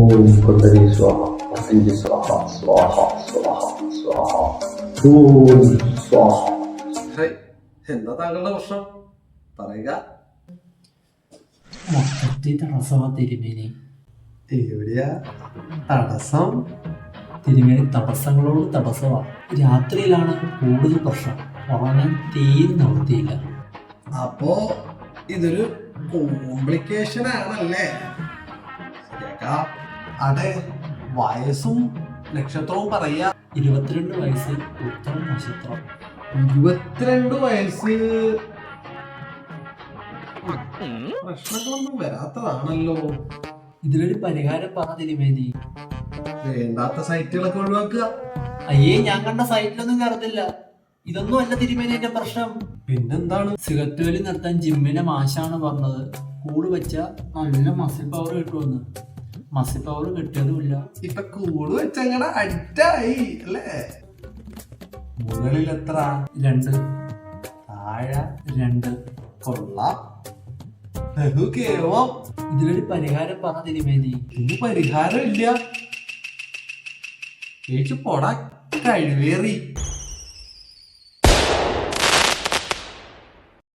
ഓം ഭഗവതി സ്വാഹ വസന്തി സ്വാഹ സ്വാഹ സ്വാഹ സ്വാഹ ഓം സ്വാഹ. എന്താ താങ്കളുടെ പ്രശ്നം പറയുക. മൊത്തത്തിൽ തടസ്സമാ തിരുമേനി. എവിടെയാ തടസ്സം? തിരുമേനി തടസ്സങ്ങളോട് തടസ്സമാ. രാത്രിയിലാണ് കൂടുതൽ പ്രശ്നം. ഉറങ്ങാൻ തീരെ നിവൃത്തിയില്ല. അപ്പോ ഇതൊരു കോംപ്ലിക്കേഷൻ ആണല്ലേ? ശരിയാക്കാം. അതെ, വയസ്സും നക്ഷത്രവും പറയാ. 22 വയസ്സ്, ഉത്തരം നക്ഷത്രം. 22 വയസ്സ്. പ്രശ്നങ്ങളൊന്നും വരാത്തതാണല്ലോ. ഇതിനൊരു പരിഹാരം പറ തിരുമേനി. വേണ്ടാത്ത സൈറ്റുകളൊക്കെ ഒഴിവാക്കുക. അയ്യേ, ഞാൻ കണ്ട സൈറ്റിലൊന്നും കയറത്തില്ല. ഇതൊന്നും അല്ല തിരുമേനി എന്റെ പ്രശ്നം. പിന്നെന്താണ്? സിഗരറ്റ് വലി നിർത്താൻ ജിമ്മിലെ മാഷാണ് പറഞ്ഞത്. കൂട് വെച്ച നല്ല മസിൽ പവർ കിട്ടുമെന്ന്. മസിൽ പവർ കിട്ടിയതുമില്ല. ഇപ്പൊ കൂട് വെച്ചങ്ങനെ അഡിക്റ്റായി അല്ലേ? മുകളിൽ എത്ര? 2. താഴെ 2. കൊള്ളാം. ബഹുകേമം. ഇതിനൊരു പരിഹാരം പറ തിരുമേനി. ഇതിന് പരിഹാരം ഇല്ല. ഏച്ചു പോടാ കഴിവേറി.